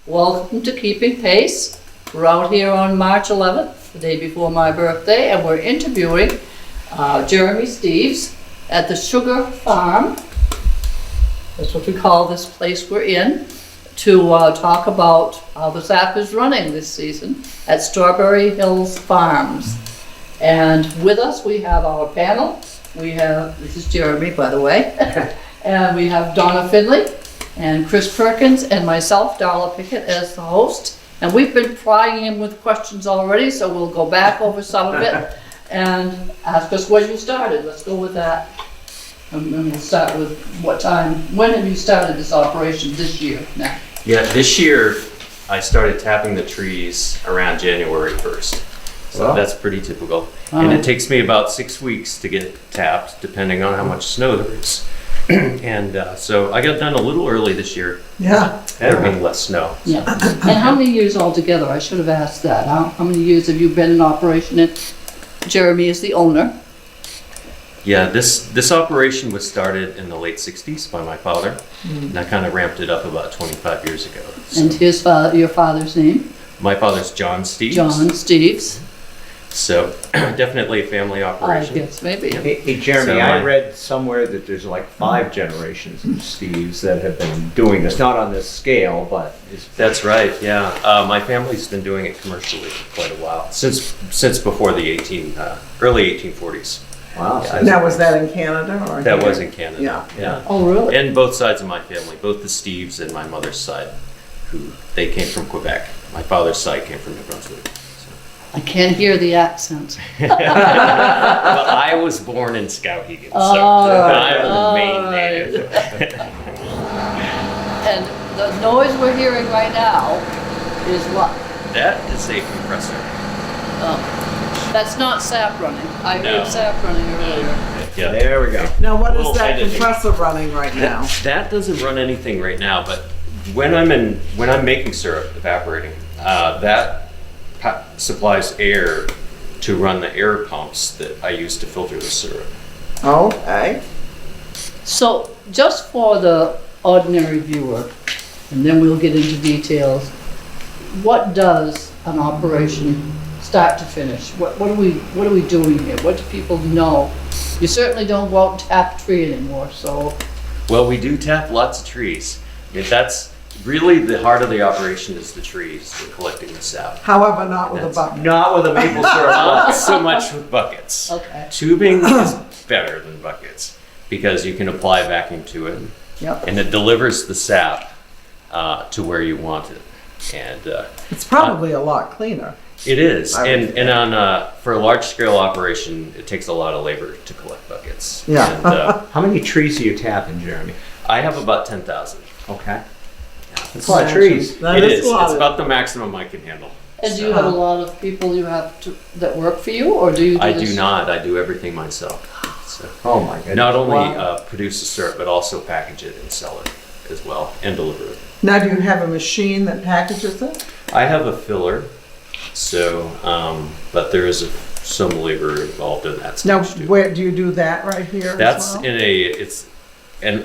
Welcome to Keeping Pace. We're out here on March 11th, the day before my birthday, and we're interviewing Jeremy Steeves at the Sugar Farm. That's what we call this place we're in, to talk about how the sap is running this season at Strawberry Hills Farms. And with us, we have our panel. This is Jeremy, by the way, and we have Donna Finley and Chris Perkins and myself, Darla Pickett, as the host. And we've been prying him with questions already, so we'll go back over some of it and ask us when you started. Let's go with that. And we'll start with when have you started this operation this year now? Yeah, this year I started tapping the trees around January 1st. So Well. that's pretty typical. And it takes me about 6 weeks to get tapped, depending on how much snow there is. And so I got done a little early this year, Yeah. there being less snow. Yeah. And how many years altogether? I should have asked that. How many years have you been in operation? And Jeremy is the owner. Yeah, this operation was started in the late 60s by my father, and I kind of ramped it up about 25 years ago. So And your father's name? my father's John Steeves. John Steeves. So definitely a family I operation. guess, maybe. Hey, Jeremy, So I read somewhere that there's like 5 generations of Steeves that have been doing this, not on this scale, but That's right, yeah. My family's been doing it commercially for quite a while, since before the early 1840s. wow. Yeah. Now, was that in Canada or? That here? was in Canada. Yeah. Oh, really? And both sides of my family, both the Steeves and my mother's side, they came from Quebec. My father's side came from New Brunswick. So. I can't hear the accent. But I was born in Skowhegan, so I'm the main native. And the noise we're hearing right now is what? That is a compressor. That's not sap running. I No. heard sap running earlier. Yeah. There we go. Now, what is Little that editing. compressor running right now? That doesn't run anything right now, but when I'm making syrup, evaporating, that supplies air to run the air pumps that I use to filter the syrup. Okay. So, just for the ordinary viewer, and then we'll get into details, what does an operation start to finish? What are we doing here? What do people know? You certainly don't go out and tap a tree anymore, so Well, we do tap lots of trees. I mean, that's really the heart of the operation is the trees, the collecting the sap. However, not with a bucket. Not with a maple syrup. Not so much with buckets. okay. Tubing is better than buckets because you can apply vacuum to it Yep. and it delivers the sap to where you want it. And It's probably a lot cleaner. it is. I would And on for a large scale operation, it takes a lot of labor to collect buckets. Yeah. And, How many trees do you tap in, Jeremy? I have about 10,000. Okay. That's a lot of trees. That It is is. a lot It's of- about the maximum I can handle. And do you have a lot of people that work for you, or do you do I this? do not. I do everything myself. So Oh my goodness. not only Wow. produce the syrup, but also package it and sell it as well and deliver it. Now, do you have a machine that packages it? I have a filler, so but there is some labor involved in that Now, stage too. where do you do that right here? That's as well? it's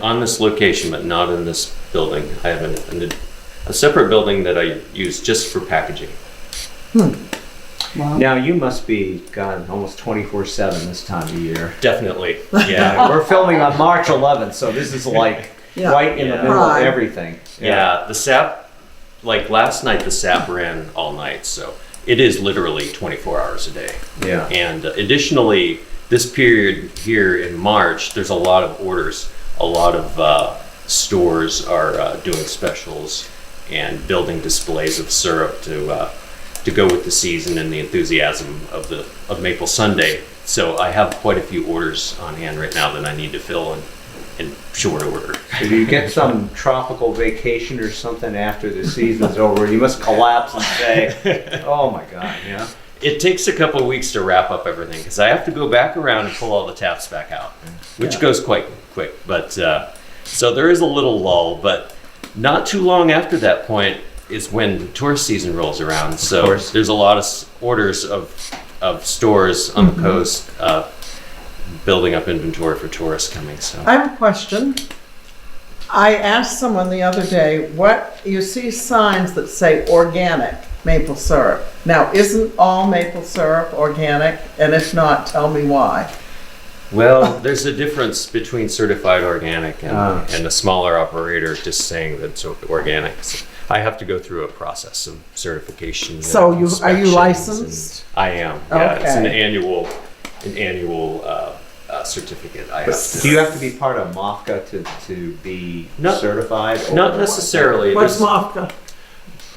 on this location, but not in this building. I have a separate building that I use just for packaging. Wow. Now you must be, God, almost 24/7 this time of year. Definitely, yeah. We're filming on March 11th, so this is like Yeah. right in the Yeah. middle of Prime. everything. Yeah, the sap, like last night, the sap ran all night, so it is literally 24 hours a day. Yeah. And additionally, this period here in March, there's a lot of orders. A lot of stores are doing specials and building displays of syrup to go with the season and the enthusiasm of Maple Sunday. So I have quite a few orders on hand right now that I need to fill in short order. So do you get some tropical vacation or something after the season's over? You must collapse and say, oh my God, yeah. It takes a couple of weeks to wrap up everything because I have to go back around and pull all the taps back out, which goes quite quick. But so there is a little lull, but not too long after that point is when tourist season rolls around. So there's a lot of orders of stores on the coast building up inventory for tourists coming. So I have a question. I asked someone the other day, what, you see signs that say organic maple syrup. Now, isn't all maple syrup organic? And if not, tell me why. Well, there's a difference between certified organic and a smaller operator just saying that it's organic. So I have to go through a process of certification. and So are you inspections, licensed? and I am. Yeah, it's an Okay. annual certificate. I have to. Do you have to be part of MOFCA to be Not- certified? or- Not necessarily. What's There's- Mofka?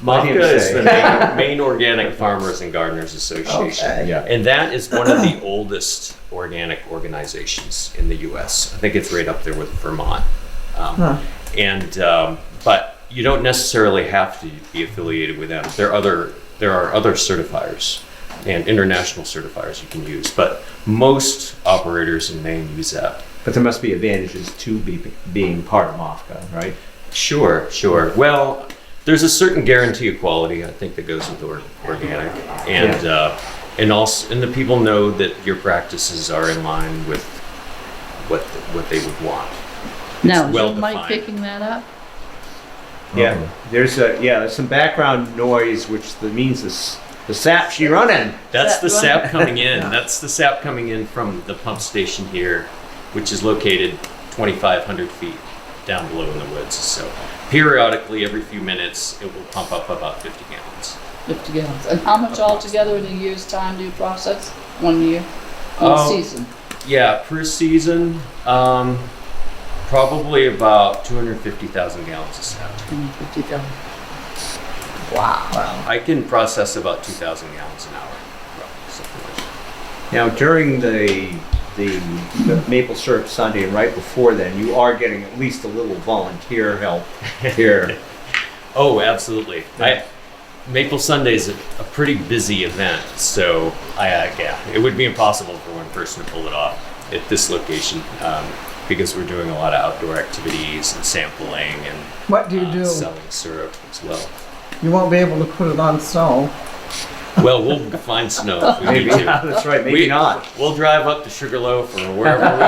What do you MOFCA is say? the main Organic Farmers and Gardeners Association. Okay. Yeah. And that is one of the oldest organic organizations in the U.S. I think it's right up there with Vermont. Huh. But you don't necessarily have to be affiliated with them. There are other certifiers and international certifiers you can use, but most operators in Maine use that. But there must be advantages to being part of MOFCA, right? Sure. Well, there's a certain guarantee of quality, I think, that goes with organic, and also, and the people know that your practices are in line with what they would want. Now, is well your mic defined. picking that up? Yeah. There's some background noise, which means the sap she running. That's the Sap sap coming in. That's the sap coming in from the pump station here, which is located 2,500 feet down below in the woods. So periodically, every few minutes, it will pump up about 50 gallons. 50 gallons. And how much altogether in a year's time do you process? 1 year? One Oh. season? Yeah, per season, probably about 250,000 gallons of sap. 50 gallons. Wow. I can process about 2,000 gallons an hour, roughly, something like that. Now, during the Maple Syrup Sunday and right before then, you are getting at least a little volunteer help here. Oh, absolutely. Maple Sunday is a pretty busy event, so it would be impossible for one person to pull it off at this location because we're doing a lot of outdoor activities and sampling and What do you do? selling syrup as well. You won't be able to put it on snow. Well, we'll find snow if we Maybe, need to. that's right, maybe not. We'll drive up to Sugarloaf or wherever we need to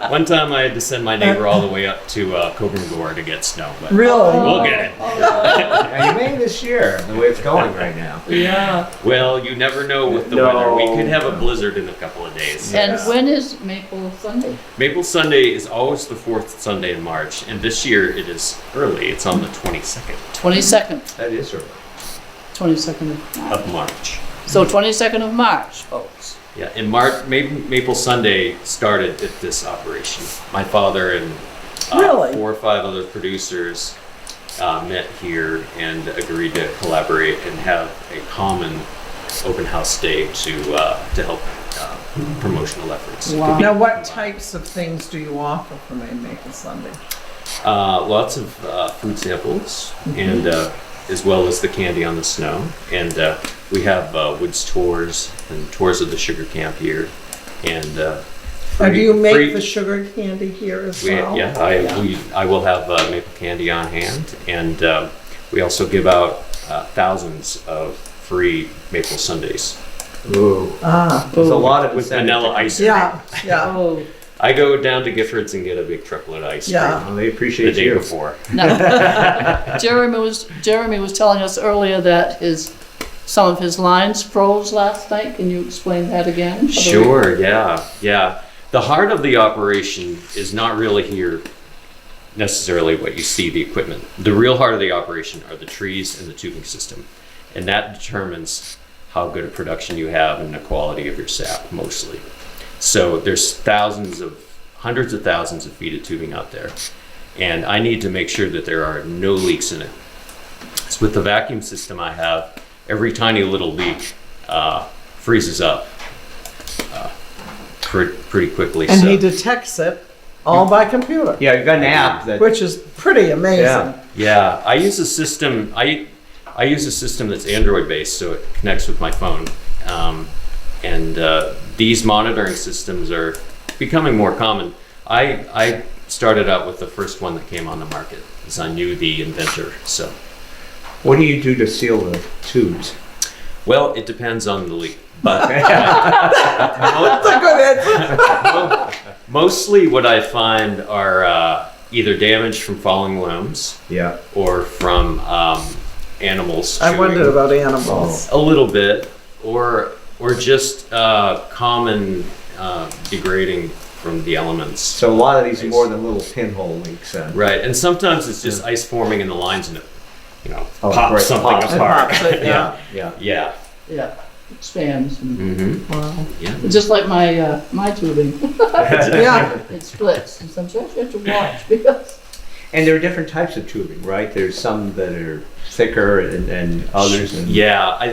go. One time I had to send my neighbor all the way up to Coburn Gore to get snow, but Really? we'll get it. Yeah, you may this year, the way it's going right now. Yeah. Well, you never know with the No. weather. We could have a blizzard in a couple of days. And Yeah. when is Maple Sunday? Maple Sunday is always the fourth Sunday in March, and this year it is early. It's on the 22nd 22nd. That is early. 22nd of March. of March. So 22nd of March, folks. Yeah, in March, Maple Sunday started at this operation. My father and Really? 4 or 5 other producers met here and agreed to collaborate and have a common open house day to help promotional efforts. It could Wow. be, Now, what types of things do you offer for Maple Sunday? lots of food samples and as well as the candy on the snow. And we have woods tours and tours of the sugar camp here. And Now, do you make free- the sugar candy here as well? I will have maple candy on hand, and we also give out thousands of free maple sundaes Ooh. Ah, There's a lot of with incentive. vanilla icing. yeah, yeah. Oh, I go down to Gifford's and get a big truckload of ice cream Yeah. Well, they the appreciate day you. before. no. Jeremy was telling us earlier that some of his lines froze last night. Can you explain that again? Sure, yeah. The heart of the operation is not really here necessarily what you see, the equipment. The real heart of the operation are the trees and the tubing system. And that determines how good a production you have and the quality of your sap, mostly. So there's hundreds of thousands of feet of tubing out there. And I need to make sure that there are no leaks in it. So with the vacuum system I have, every tiny little leak freezes up pretty quickly. And so. he detects it all by computer, Yeah, you got an app that. which is pretty amazing. Yeah. Yeah, I use a system. I use a system that's Android based, so it connects with my phone. And these monitoring systems are becoming more common. I started out with the first one that came on the market, because I knew the inventor. So, What do you do to seal the tubes? well, it depends on the leak, but That's a good answer. mostly what I find are either damage from falling limbs Yeah. or from animals. I chewing wondered about animals. a little bit, or just common degrading from the elements. So a lot of these are more than little pinhole leaks then. Right, and sometimes it's just ice forming in the lines and it, Oh, pops great. something Pops. It apart. pops it, yeah. Yeah. Yeah. Yeah, expands. And, Mm-hmm. Wow. Yeah. just like my tubing, Yeah, it splits. And sometimes you have to watch because And there are different types of tubing, right? There's some that are thicker and others. And, Yeah,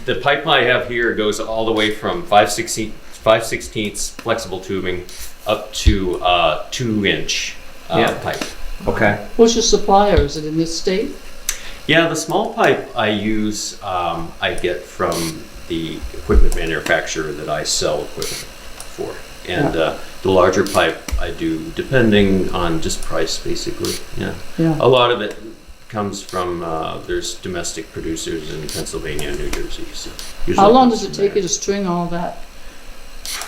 the pipe I have here goes all the way from 5/16 flexible tubing up to 2-inch Yeah. pipe. Okay. what's your supplier? Is it in this state? Yeah, the small pipe I use, I get from the equipment manufacturer that I sell equipment for. And the larger pipe I do depending on just price, basically. Yeah. Yeah. A lot of it comes from, there's domestic producers in Pennsylvania and New Jersey. So usually How long comes does it from take you there. to string all that?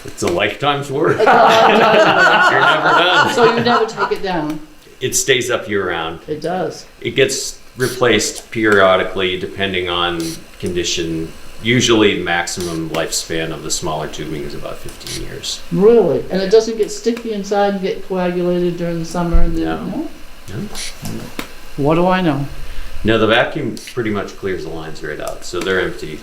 It's a lifetime's work. You're never done. So you never take it down? It stays up year round. It does. It gets replaced periodically depending on condition. Usually the maximum lifespan of the smaller tubing is about 15 years. Really? And it doesn't get sticky inside and get coagulated during the summer? And then, No. No. What do I know? No, the vacuum pretty much clears the lines right out, so they're empty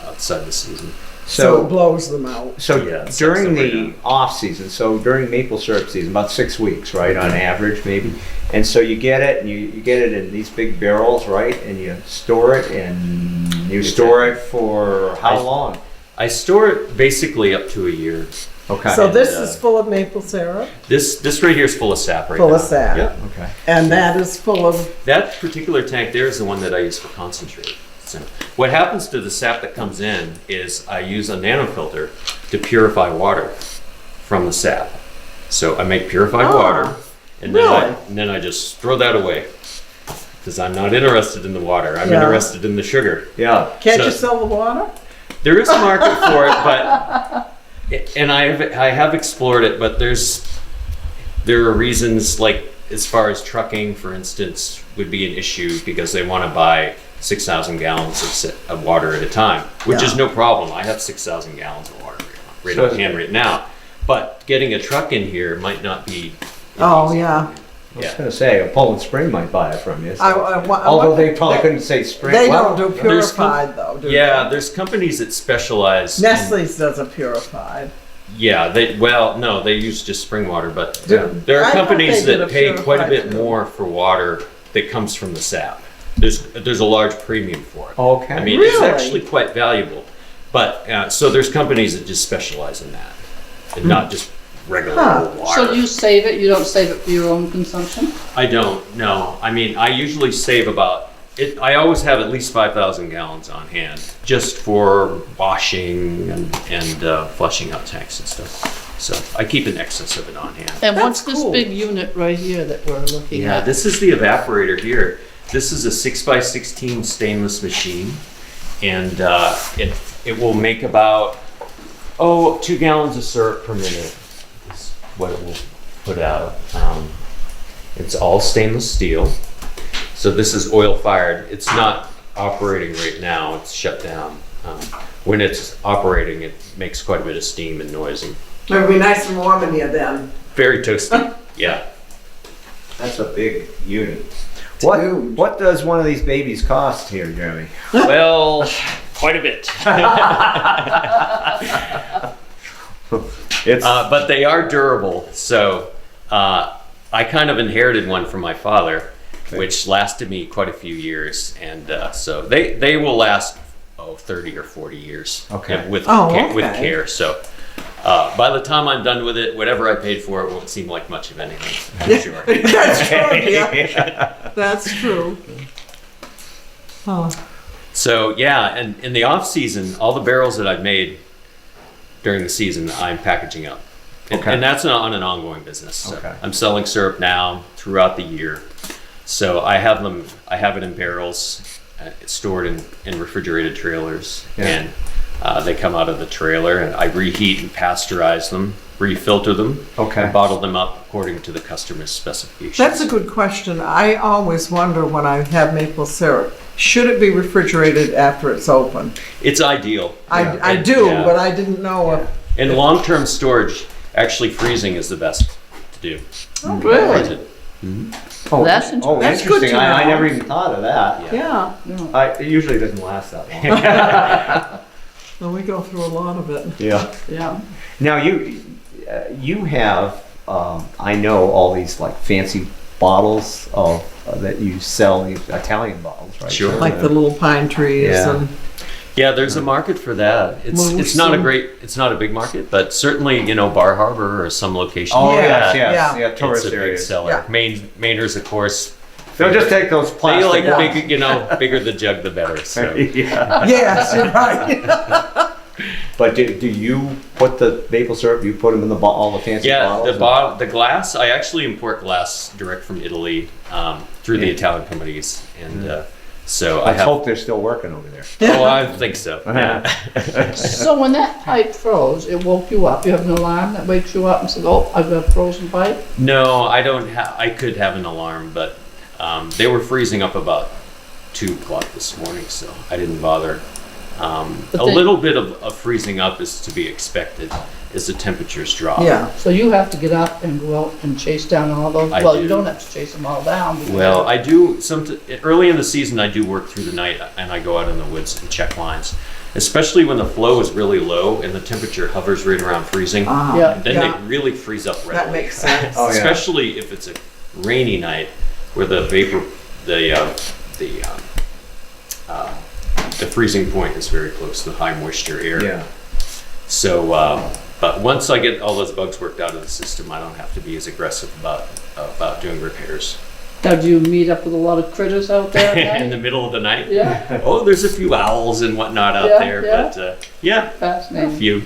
outside the season. so it blows them out. So Yeah, it sucks during them right the down. off season, so during maple syrup season, about 6 weeks, right, on average, maybe. And so you get it, and you get it in these big barrels, right, and you store it, and you store it for how long? I store it basically up to a year. Okay. So this And, is full of maple syrup, This right here is full of sap right full now. of sap, Yep. Okay. and that is full of, That particular tank there is the one that I use for concentrate. So what happens to the sap that comes in is I use a nanofilter to purify water from the sap. So I make purified Ah, water, and then, really? and then I just throw that away because I'm not interested in the water. I'm Yeah. interested in the sugar. Yeah. can't you So- sell the water? There is a market for it, but and I have explored it, but there are reasons like as far as trucking, for instance, would be an issue because they want to buy 6,000 gallons of water at a time, which is Yeah. no problem. I have 6,000 gallons of water right So- on hand right now, but getting a truck in here might not be. Oh, easy. yeah. I was going to say, Poland Spring might buy it from you. so- I Although wonder- they probably couldn't say spring. They well, don't do there's purified though, do Yeah, they? there's companies that specialize. in- Nestle's does a purified. Yeah, no, they use just spring water, but Yeah. there I are thought companies they did that a pay quite a purified bit too. more for water that comes from the sap. There's a large premium for it. Okay. I mean, it's Really? actually quite valuable. But so there's companies that just specialize in that, and not just regular Huh. old water. So you save it? You don't save it for your own consumption? I don't. No, I mean I usually save about it. I always have at least 5,000 gallons on hand just for washing and flushing out tanks and stuff. So I keep an excess of it on hand. And what's That's this cool. big unit right here that we're looking Yeah, at? this is the evaporator here. This is a 6x16 stainless machine, and it will make about 2 gallons of syrup per minute. Is what it will put out. It's all stainless steel. So this is oil fired. It's not operating right now. It's shut down. When it's operating, it makes quite a bit of steam and noise, and It'll be nice and warm in here then. very toasty. Yeah. That's a big unit. Dude. What does one of these babies cost here, Jeremy? Well, quite a bit. It's But they are durable. So I kind of inherited one from my father, which lasted me quite a few years, and so they will last 30 or 40 years. Okay. With Oh, with okay. care. So. By the time I'm done with it, whatever I paid for it won't seem like much of anything. I'm sure. That's true, yeah. That's true. Oh, So yeah, and in the off season, all the barrels that I've made during the season, I'm packaging up, and, Okay. and that's on an ongoing business. So Okay. I'm selling syrup now throughout the year. So I have it in barrels, stored in refrigerated trailers, Yeah. and They come out of the trailer, and I reheat and pasteurize them, refilter them, Okay. and bottle them up according to the customer's specifications. That's a good question. I always wonder when I have maple syrup, should it be refrigerated after it's open? It's ideal. I do, Yeah. but I didn't know if. In long-term storage, actually freezing is the best to do. Oh, really? Oh, That's oh, That's good interesting. to I know. never even thought of that. Yeah. It usually doesn't last that long. Well, we go through a lot of it. Yeah. Yeah. Now you have, I know all these like fancy bottles of that you sell, these Italian bottles, right? Sure. Like the little pine trees Yeah. and. Yeah, there's a market for that. It's not a big market, but certainly, Bar Harbor or some location. Oh, like yes, that, yes. Yeah. Yeah, tourist it's a big areas. seller. Yeah. Mainers, of course, They'll just take those they plastic like Yeah. big, bigger the jug, the better. So. yeah. Yes, you're right. But do you put the maple syrup, you put them in all the fancy Yeah, bottles? the glass, I actually import glass direct from Italy through the Yeah. Italian companies. And so I Let's have, hope they're still working over there. oh, I think so. Yeah. So when that pipe froze, it woke you up. You have an alarm that wakes you up and says, "Oh, I've got a frozen pipe." No, I don't have, I could have an alarm, but they were freezing up about 2 o'clock this morning, so I didn't bother. A they- little bit of freezing up is to be expected as the temperatures drop. Yeah. So you have to get up and go out and chase down all those. I Well, do. you don't have to chase them all down. because- Well, I do early in the season. I do work through the night, and I go out in the woods and check lines, especially when the flow is really low and the temperature hovers right around freezing. Ah, Yeah. Then yeah. they really freeze up readily. That makes sense. Oh, yeah. Especially if it's a rainy night where the vapor, the freezing point is very close to the high moisture air. Yeah. So, but once I get all those bugs worked out of the system, I don't have to be as aggressive about doing repairs. Now, do you meet up with a lot of critters out there at In the night? middle of the night. Yeah, Oh, there's a few owls and whatnot out Yeah, there, yeah. but yeah, a fascinating. few.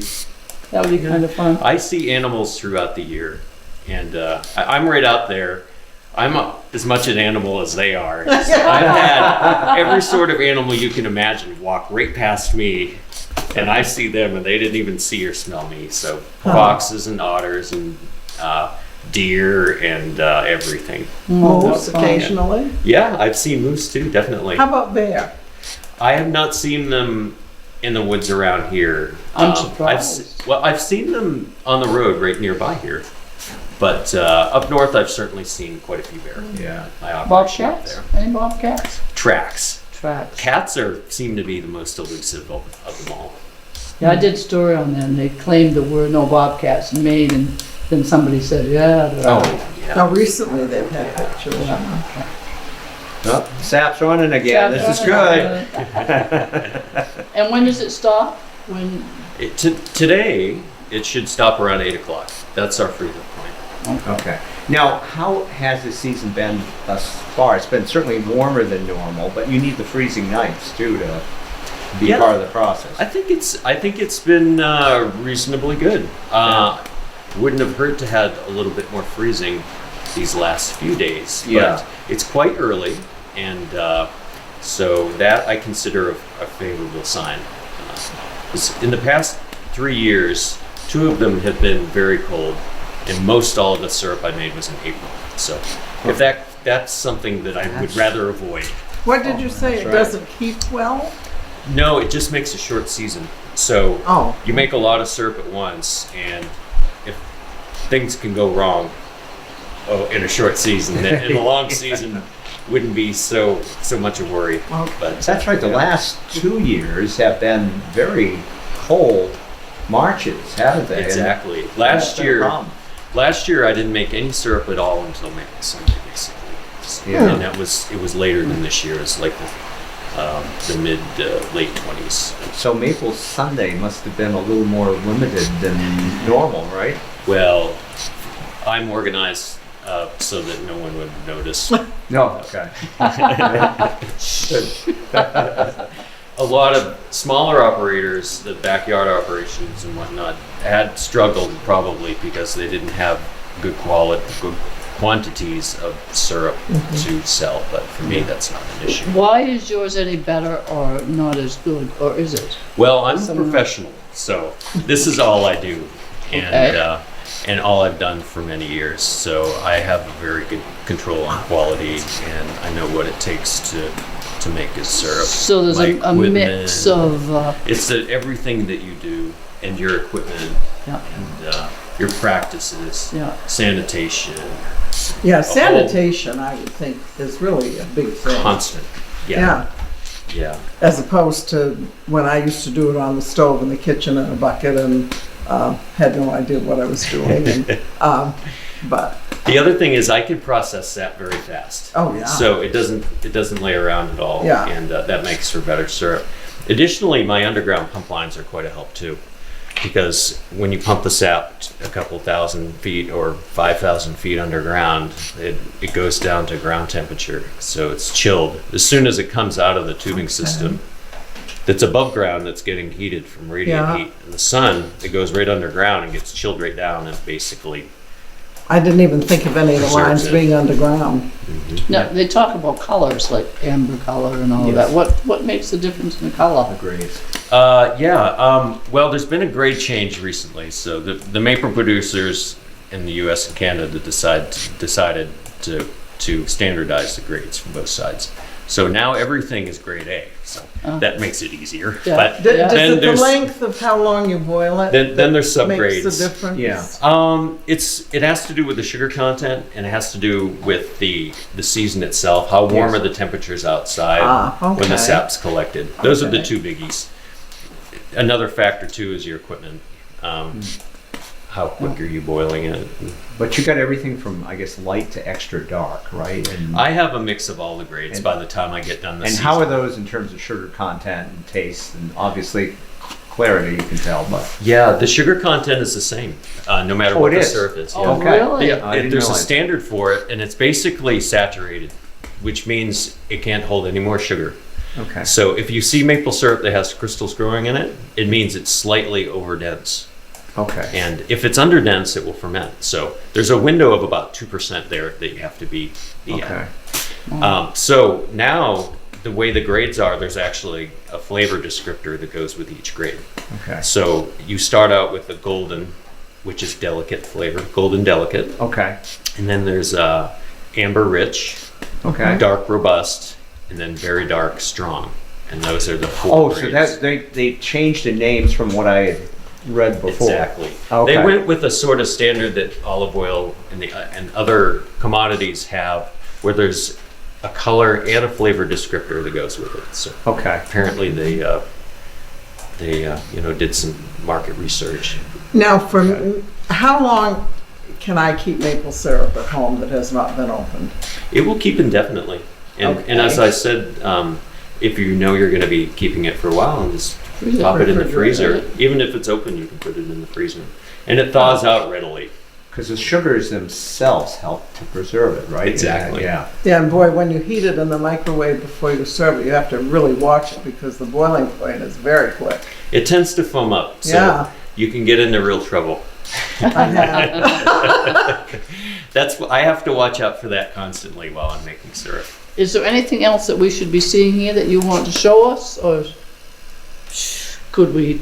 That would be kind of fun. I see animals throughout the year, and I'm right out there. I'm as much an animal as they are. So I've had every sort of animal you can imagine walk right past me, and I see them, and they didn't even see or smell me. So foxes and otters and deer and everything. Moose that's fun. occasionally. Yeah, I've seen moose too, definitely. How about bear? I have not seen them in the woods around here. I'm I've surprised. I've seen them on the road right nearby here, but up north I've certainly seen quite a few bear. Yeah. I operate up Bobcats? there. Any bobcats? Tracks. Tracks. Cats seem to be the most elusive of them all. Yeah, I did a story on them. They claimed there were no bobcats in Maine, and then somebody said, "Yeah, there are." yeah. Now, recently they've had pictures. Oh, sap's running again. This is good. And when does it stop? When? Today it should stop around 8 o'clock. That's our freezing point. Okay. Now, how has the season been thus far? It's been certainly warmer than normal, but you need the freezing nights too to be Yeah. part of the process. I think it's been reasonably good. Wouldn't have hurt to have a little bit more freezing these last few days. Yeah. But it's quite early, and so that I consider a favorable sign. In the past 3 years, 2 of them have been very cold, and most all of the syrup I made was in April. So if that's something that I would rather avoid. What did you say? that's It right. doesn't keep well? No, it just makes a short season. So Oh. you make a lot of syrup at once, and if things can go wrong in a short season, then in a long season wouldn't be so much a worry. Okay. But That's right. The last 2 years have been very cold Marches, haven't they? exactly. And Last that's been a year, problem. I didn't make any syrup at all until Maple Sunday, basically. Yeah. And it was later than this year. It's like the mid late 20s. So Maple Sunday must have been a little more limited than normal, right? Well, I'm organized so that no one would notice. No. Okay. A lot of smaller operators, the backyard operations and whatnot, had struggled probably because they didn't have good quantities of syrup to sell, but for me, that's not an issue. Why is yours any better or not as good, or is it? Well, I'm a professional, so this is all I do, and Okay. and all I've done for many years. So I have a very good control on quality, and I know what it takes to make a syrup. So there's My a mix equipment. of, It's everything that you do, and your equipment, yeah, and your practices, yeah. sanitation, Yeah, sanitation, I would think, is really a big thing. constant. Yeah, Yeah. as opposed to when I used to do it on the stove in the kitchen in a bucket and had no idea what I was doing. And, but, The other thing is I can process that very fast. oh yeah. So it doesn't lay around at all, Yeah. and that makes for better syrup. Additionally, my underground pump lines are quite a help too, because when you pump the sap a couple thousand feet or 5,000 feet underground, it goes down to ground temperature, so it's chilled. As soon as it comes out of the tubing system, that's above ground, that's getting heated from radiant Yeah. heat, and the sun, it goes right underground and gets chilled right down, and basically I didn't even think of any of the Preserves lines it. being underground. Now, they talk about colors, like amber color and all of that. What makes the difference in the color? Agreed. Well, there's been a grade change recently. So the maple producers in the U.S. and Canada decided to standardize the grades from both sides. So now everything is grade A. So that makes it easier. Yeah. But Does then it the there's length of how long you boil it? then there's that makes subgrades. the difference? Yeah. It has to do with the sugar content, and it has to do with the season itself. How warm Yes. are the temperatures outside when okay. the sap's collected? Those are the Okay. two biggies. Another factor too is your equipment. How quick are you boiling it? But you got everything from, I guess, light to extra dark, right? And I have a mix of all the grades And- by the time I get done the and season. how are those in terms of sugar content and taste? And obviously, clarity you can tell, but Yeah, the sugar content is the same, no matter Oh, what it the is? syrup is. Oh, Yeah. Okay. really? Yeah, I didn't there's a realize. standard for it, and it's basically saturated, which means it can't hold any more sugar. okay. So if you see maple syrup that has crystals growing in it, it means it's slightly overdense. Okay. And if it's underdense, it will ferment. So there's a window of about 2% there that you have to be Okay. at. So now the way the grades are, there's actually a flavor descriptor that goes with each grade. Okay. So you start out with the golden, which is delicate flavor, golden delicate. Okay. And then there's amber rich, Okay. dark robust, and then very dark strong. And those are the four Oh, grades. so that's they changed the names from what I had read before. Exactly. Okay. They went with a sort of standard that olive oil and other commodities have, where there's a color and a flavor descriptor that goes with it. So Okay. apparently they did some market research. Now, how long can I keep maple syrup at home that has not been opened? It will keep indefinitely. And as Okay. I said, if you know you're going to be keeping it for a while, and just Freezer. pop it in the Refrigerator. freezer. Even if it's open, you can put it in the freezer, and it thaws out readily. Because the sugars themselves help to preserve it, right? Exactly. Yeah. Yeah, and boy, when you heat it in the microwave before you serve it, you have to really watch it because the boiling point is very quick. It tends to foam up, so Yeah. you can get into real trouble. I have. I have to watch out for that constantly while I'm making syrup. Is there anything else that we should be seeing here that you want to show us, or could we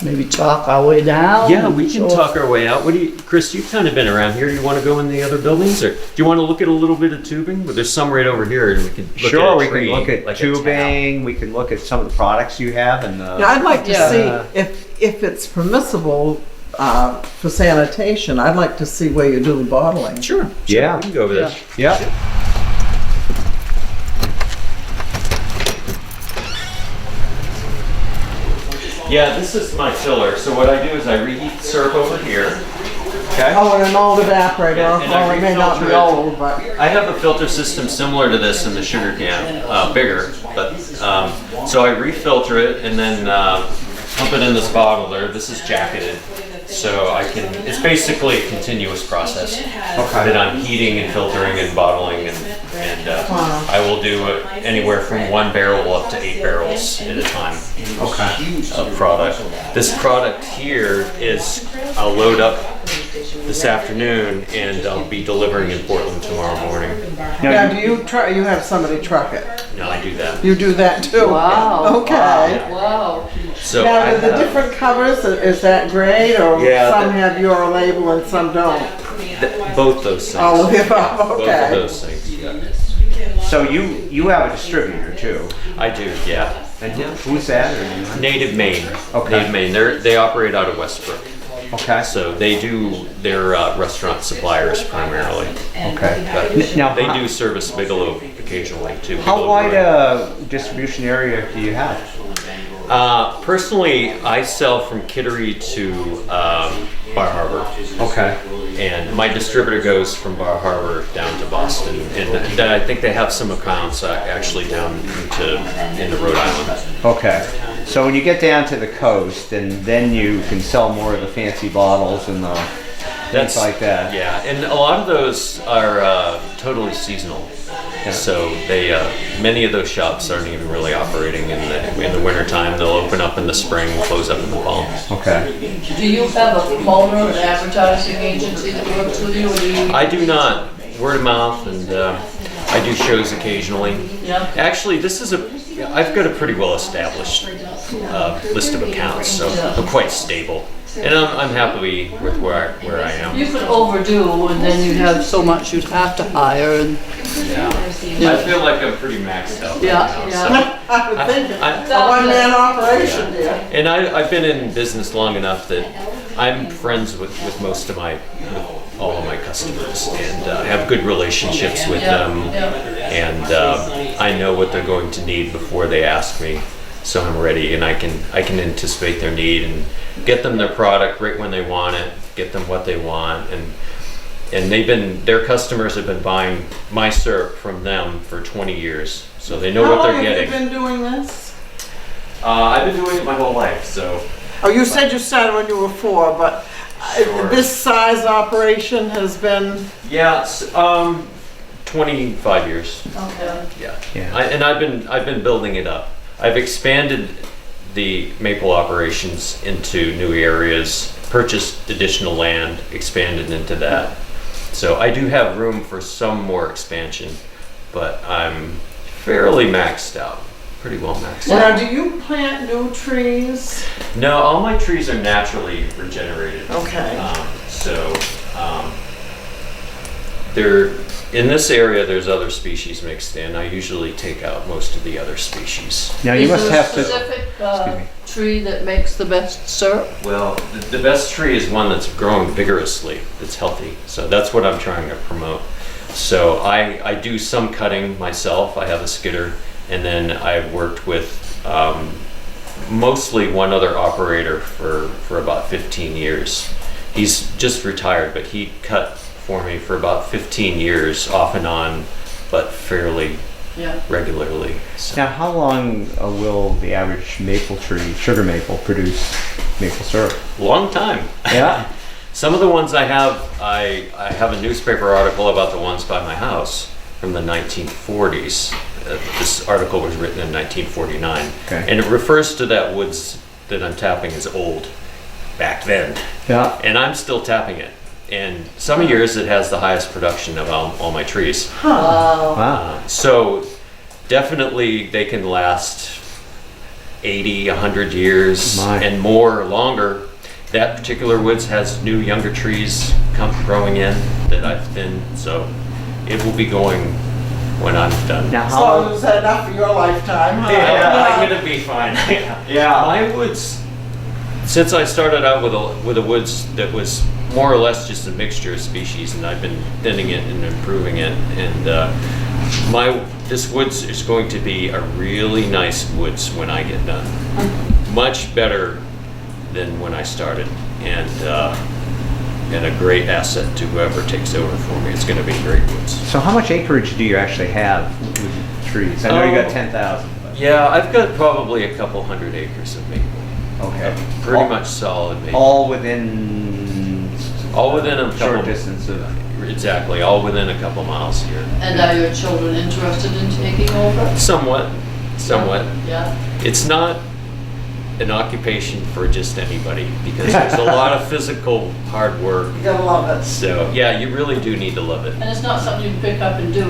maybe talk our way down? Yeah, and we can show us- talk our way out. Chris, you've kind of been around here. Do you want to go in the other buildings, or do you want to look at a little bit of tubing? Well, there's some right over here, and we can look Sure, at a we tree, can look at like a tap. tubing. We can look at some of the products you have, and Yeah, I'd like to Yeah. see if it's permissible for sanitation. I'd like to see where you do the bottling. Sure. Yeah. We can go over there. yeah. Yeah, this is my filler. So what I do is I reheat syrup over here. Okay. Oh, and an old evaporator. And I Well, it may not be refilter it. old, but I have a filter system similar to this in the sugar can, bigger, but so I refilter it and then pump it in this bottler. This is jacketed, so it's basically a continuous process that I'm heating and filtering and bottling, and I will do anywhere from 1 barrel up to 8 barrels at a time of product. This product here is I'll load up this afternoon, and I'll be delivering in Portland tomorrow morning. Now, do you have somebody truck it? No, I do that. You do that too? Wow. Okay. Wow. So Now, I do the have- different covers, is that great, or Yeah, some the- have your label and some don't? both those things. All of the above, Both of okay. those things, yeah. So you have a distributor too. I do, yeah. And who's that? Or Native Maine. Okay. Native Maine. They operate out of Westbrook. okay. So they do their restaurant suppliers primarily. Okay. But Now, they do service Bigelow occasionally too. How Bigelow wide Brewing. a distribution area do you have? Personally, I sell from Kittery to Bar Harbor. Okay. And my distributor goes from Bar Harbor down to Boston, and I think they have some accounts actually down into Rhode Island. Okay. So when you get down to the coast, and then you can sell more of the fancy bottles and the things like that. Yeah, and a lot of those are totally seasonal. So they many of those shops aren't even really operating in the wintertime. They'll open up in the spring, close up in the fall. Okay. Do you have a promoter, an advertising agency that works with you, or do you? I do not. Word of mouth, and I do shows occasionally. Yeah. Actually, I've got a pretty well established list of accounts, so I'm quite stable, and I'm happy with where I am. You could overdo, and then you'd have so much you'd have to hire, and Yeah. I feel like I'm pretty maxed out. Yeah, right now, yeah. I would think it's I- a one-man operation, dear. And I've been in business long enough that I'm friends with most of with all of my customers, and have good relationships with them, and I know what they're going to need before they ask me, so I'm ready, and I can anticipate their need and get them their product right when they want it, get them what they want, and their customers have been buying my syrup from them for 20 years, so they know what they're getting. How long have you been doing this? I've been doing it my whole life, so. Oh, you said you started when you were 4, but Sure. this size operation has been, Yeah, 25 years. okay. Yeah. Yeah. I've been building it up. I've expanded the maple operations into new areas, purchased additional land, expanded into that. So I do have room for some more expansion, but I'm fairly maxed out. Pretty well maxed out. now do you plant new trees? No, all my trees are naturally regenerated. Okay. There, in this area, there's other species mixed in. I usually take out most of the other species. Now you must have Is to. there a specific Excuse me. tree that makes the best syrup? Well, the best tree is one that's growing vigorously, that's healthy. So that's what I'm trying to promote. So I do some cutting myself. I have a skidder, and then I've worked with mostly one other operator for about 15 years. He's just retired, but he cut for me for about 15 years, off and on, but fairly Yeah. regularly. So. Now, how long will the average maple tree, sugar maple, produce maple syrup? Long time. Yeah. Some of the ones I have a newspaper article about the ones by my house from the 1940s. This article was written in 1949, Okay. and it refers to that woods that I'm tapping as old back then, Yeah. and I'm still tapping it. And some years it has the highest production of all my trees. Wow. Wow. So definitely they can last 80, 100 years My. and more or longer. That particular woods has new younger trees growing in that I've thinned, so it will be going when I'm done. Now, As how long long? as it's enough for your lifetime, huh? I'm gonna be fine. Yeah. My woods, since I started out with a woods that was more or less just a mixture of species, and I've been thinning it and improving it, and this woods is going to be a really nice woods when I get done. Much better than when I started, and a great asset to whoever takes over for me. It's going to be great woods. So how much acreage do you actually have with trees? I know you got 10,000. But Yeah, I've got probably a couple hundred acres of maple. okay. Pretty All- much solid maple. All within. All within a short couple distance of. Exactly, all within a couple miles here. And are your children interested in taking over? Somewhat. Yeah. It's not an occupation for just anybody because there's a lot of physical hard work. You gotta love it. So yeah, you really do need to love it. And it's not something you can pick up and do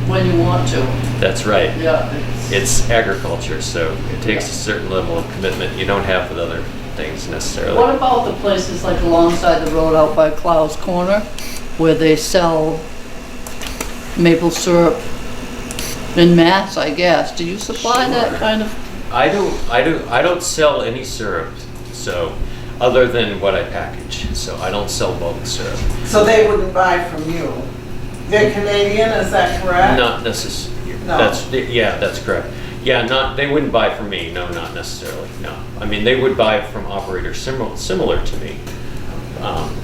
when you want to. That's right. Yeah. It's agriculture, so it takes a certain level of commitment you don't have with other things necessarily. What about the places like alongside the road out by Clouds Corner where they sell maple syrup in mass, I guess? Do you supply that Sure. kind of? I don't sell any syrup, so other than what I package. So I don't sell bulk syrup. So they wouldn't buy from you. They're Canadian, is that correct? Not necessarily. No. That's correct. Yeah, they wouldn't buy from me. No, not necessarily. No, I mean they would buy from operators similar to me,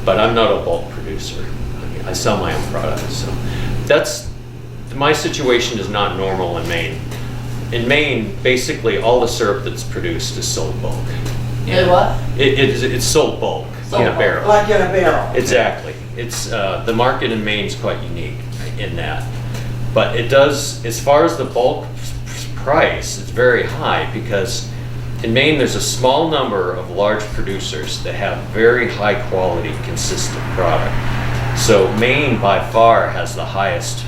but I'm not a bulk producer. I mean, I sell my own product, so that's my situation is not normal in Maine. In Maine, basically all the syrup that's produced is sold bulk. Hey, what? It's sold bulk Sold in a bulk. barrel. Like in a barrel? Exactly. It's the market in Maine is quite unique in that, but it does as far as the bulk price, it's very high because in Maine there's a small number of large producers that have very high quality, consistent product. So Maine by far has the highest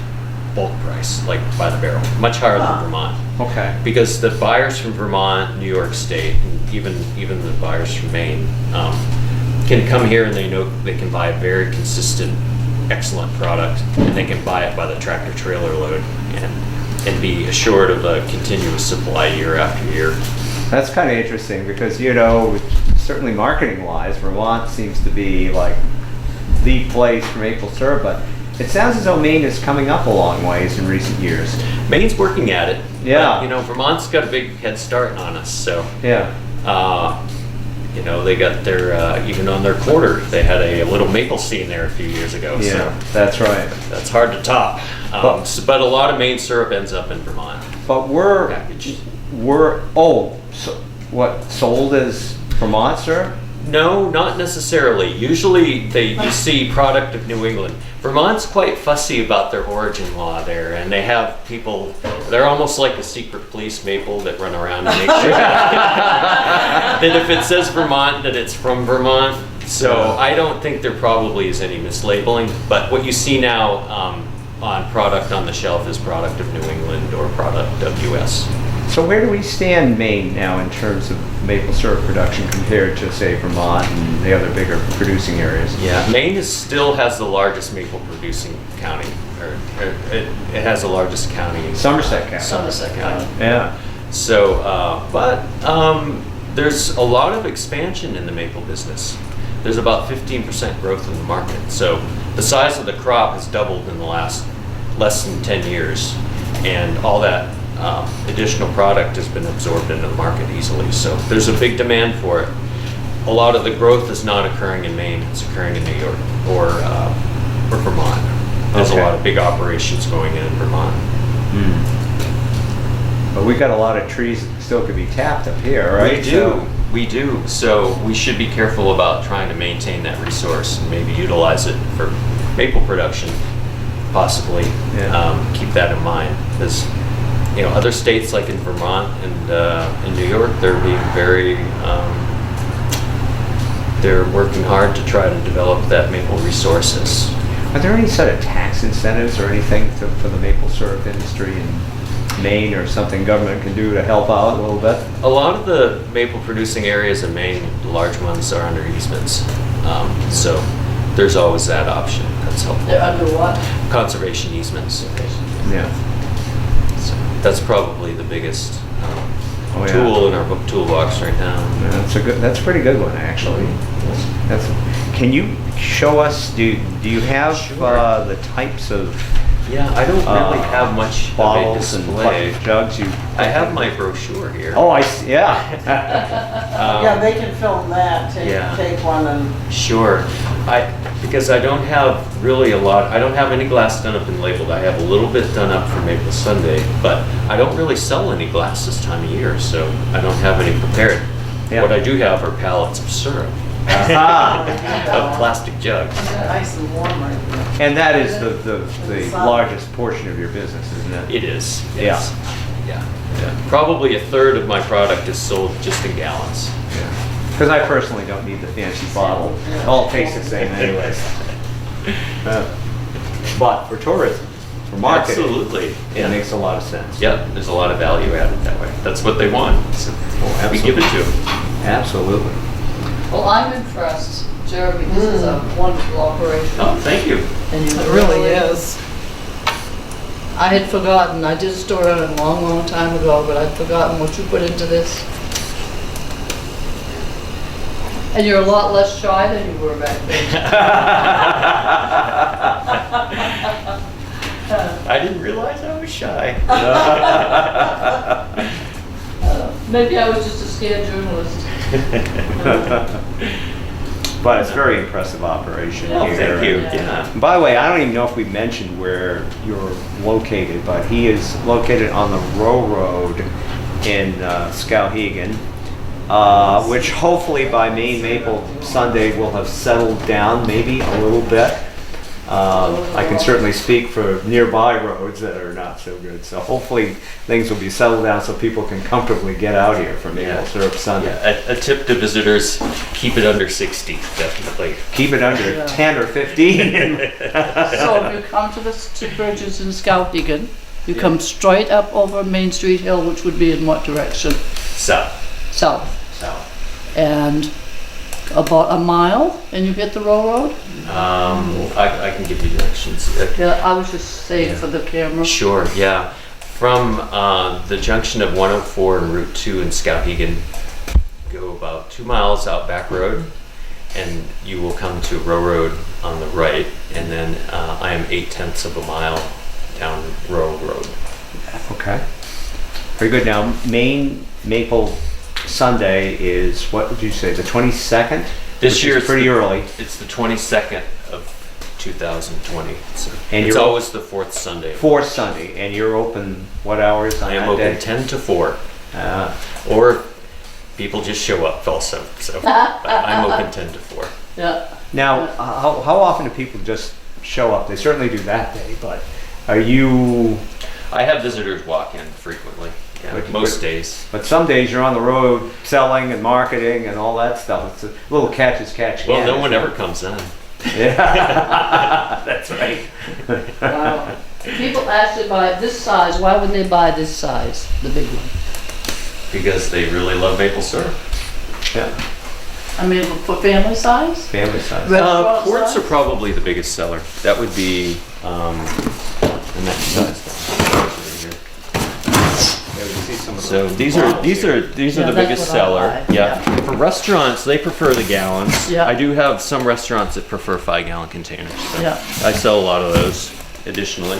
bulk price, like by the barrel, much higher than Vermont. Okay. Because the buyers from Vermont, New York State, and even the buyers from Maine can come here and they know they can buy a very consistent, excellent product, and they can buy it by the tractor trailer load and be assured of a continuous supply year after year. That's kind of interesting because, you know, certainly marketing wise, Vermont seems to be like the place for maple syrup, but it sounds as though Maine is coming up a long ways in recent years. Maine's working at it. Yeah. But, you know, Vermont's got a big head start on us, so. Yeah. You know, they got their, even on their quarter, they had a little maple scene there a few years ago, Yeah, so that's right. that's hard to top. But a lot of Maine syrup ends up in Vermont, But we're packaged. so what, sold as Vermont syrup? No, not necessarily. Usually you see product of New England. Vermont's quite fussy about their origin law there, and they have people, they're almost like a secret police maple that run around and make sure that if it says Vermont, that it's from Vermont. So I don't think there probably is any mislabeling, but what you see now on product on the shelf is product of New England or product of US. So where do we stand, Maine, now in terms of maple syrup production compared to, say, Vermont and the other bigger producing areas? Yeah, Maine still has the largest maple producing county, or it has the largest county. Somerset County. Somerset County. Yeah. So, but there's a lot of expansion in the maple business. There's about 15% growth in the market. So the size of the crop has doubled in the last less than 10 years, and all that additional product has been absorbed into the market easily. So there's a big demand for it. A lot of the growth is not occurring in Maine, it's occurring in New York or Vermont. There's Okay. a lot of big operations going in Vermont. But we got a lot of trees that still could be tapped up here, right? We do. So we should be careful about trying to maintain that resource and maybe utilize it for maple production, possibly. Yeah. Keep that in mind, because you know other states like in Vermont and in New York, they're being very, they're working hard to try to develop that maple resources. Are there any sort of tax incentives or anything for the maple syrup industry in Maine or something government can do to help out a little bit? A lot of the maple producing areas in Maine, the large ones, are under easements. So there's always that option. That's helpful. They're under what? Conservation easements. Yeah. So that's probably the biggest Oh, yeah. tool in our book toolbox right now. That's a pretty good one, actually. Can you show us, do you have Sure. the types of Yeah, I don't really have much of a bottles and display. bucket jugs you? I have my brochure here. Oh, I see, yeah. Yeah, they can film that, Yeah. take one and, Sure. Because I don't have really a lot, I don't have any glass done up and labeled. I have a little bit done up for Maple Sunday, but I don't really sell any glass this time of year, so I don't have any prepared. Yeah. What I do have are pallets of syrup, Aha. of plastic jugs. nice and warm right there. And that is the largest portion of your business, isn't it? It is. Yeah. Yes. Yeah. Yeah. Probably a third of my product is sold just in gallons. Because I personally don't need the fancy bottle. It all tastes the same anyways. But for tourism, for marketing, Absolutely. it makes a lot of sense. Yep, there's a lot of value added that way. That's what they want. So we give it to them. Absolutely. Well, I'm impressed, Jeremy, this is a wonderful operation. Oh, thank you. And you It really is. I had forgotten, I did a story on it a long, long time ago, but I'd forgotten what you put into this. And you're a lot less shy than you were back then. I didn't realize I was shy. Maybe I was just a scared journalist. But it's a very impressive operation Oh, here. thank you. Yeah. Yeah. And by the way, I don't even know if we mentioned where you're located, but he is located on the railroad in Skowhegan, which hopefully by Maine Maple Sunday will have settled down maybe a little bit. I can certainly speak for nearby roads that are not so good. So hopefully things will be settled down so people can comfortably get out here for Maple Yeah. Syrup Sunday. Yeah, a tip to visitors, keep it under 60, definitely. Keep it under Yeah. 10 or 15. So if you come to the bridges in Skowhegan, you come straight up over Main Street Hill, which would be in what direction? South. South. South. And about a mile, and you hit the railroad? I can give you directions. Yeah, I was just saying Yeah. for the camera. Sure, yeah. From the junction of 104 and Route 2 in Skowhegan, go about 2 miles out back road, and you will come to Row Road on the right, and then I am 8/10 of a mile down Row Road. Okay. Very good. Now, Maine Maple Sunday is, what would you say, the 22nd? This Which year is it's pretty early. It's the 22nd of 2020. So And it's you're- always the fourth Sunday. Fourth Sunday, and you're open what hours on I am that open day? 10 to 4, Uh, or people just show up also. So but I'm open 10 to 4. Yeah. Now, how often do people just show up? They certainly do that day, but are you, I have visitors walk in frequently. Yeah, But- most but- days. but some days you're on the road selling and marketing and all that stuff. It's a little catch as catch can. Well, no one ever comes in. Yeah, that's right. Wow. People actually buy this size. Why would they buy this size, the big one? Because they really love maple syrup. Yeah, I mean, for family size? family size. Restaurant Quarts size? are probably the biggest seller. That would be the next size. Yeah, we see some of So those these bottles are here. the Yeah, biggest that's what I seller. buy. Yeah. For restaurants, they prefer the gallons. Yeah. I do have some restaurants that prefer 5-gallon containers. So Yeah. I sell a lot of those additionally.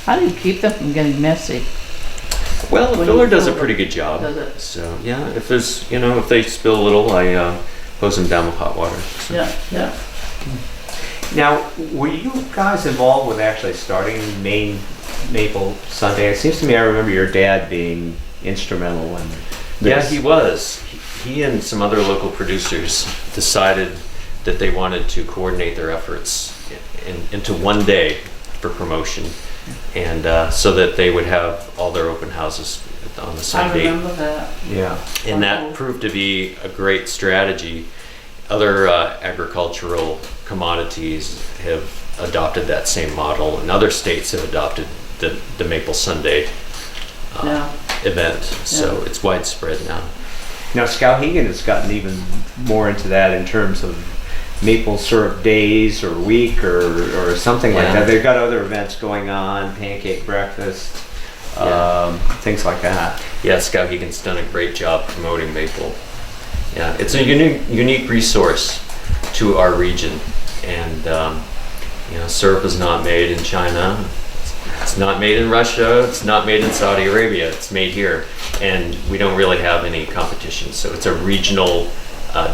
How do you keep them from getting messy? Well, the When filler you does a fill pretty them, good job. does it? So yeah, if there's, if they spill a little, I hose them down with hot water. So. Yeah, yeah. Now, were you guys involved with actually starting Maine Maple Sunday? It seems to me I remember your dad being instrumental in Yeah, this. he was. He and some other local producers decided that they wanted to coordinate their efforts into one day for promotion, and so that they would have all their open houses on the same I date. remember that. Yeah. And that proved to be a great strategy. Other agricultural commodities have adopted that same model, and other states have adopted the Maple Sunday Yeah. event. So it's widespread now. Now, Skowhegan has gotten even more into that in terms of maple syrup days or week or something like Yeah. that. They've got other events going on, pancake breakfast, things like that. Yeah, Skowhegan's done a great job promoting maple. Yeah, it's a unique resource to our region, and syrup is not made in China. It's not made in Russia. It's not made in Saudi Arabia. It's made here, and we don't really have any competition. So it's a regional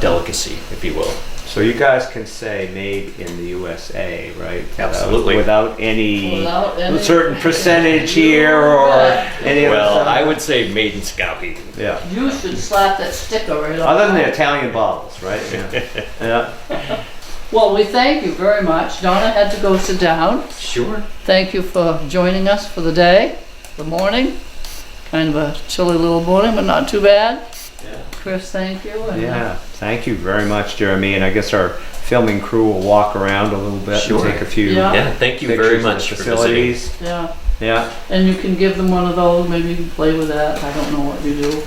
delicacy, if you will. So you guys can say made in the USA, right? Absolutely. Without any Without any- certain percentage here or any of Well, that. I would say made in Skowhegan. Yeah. You should slap that sticker right on. Other than the that. Italian bottles, right? Yeah. Yeah. Well, we thank you very much. Donna had to go sit down. Sure. Thank you for joining us for the day, the morning. Kind of a chilly little morning, but not too bad. Yeah. Chris, thank you. And, Yeah, thank you very much, Jeremy. And I guess our filming crew will walk around a little bit Sure. and take a few Yeah. Yeah, thank you pictures very of the much for visiting. facilities. Yeah, Yeah. and you can give them one of those, maybe you can play with that, I don't know what you do.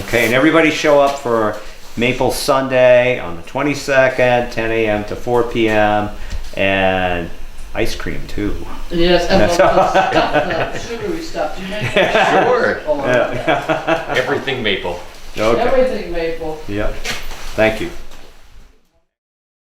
Okay, and everybody show up for Maple Sunday on the 22nd, 10 a.m. to 4 p.m. and ice cream too. Yes, and That's the stuff, the sugary stuff, you make Sure. Oh, Yeah. Everything maple. Okay. everything maple. Yep. Thank you.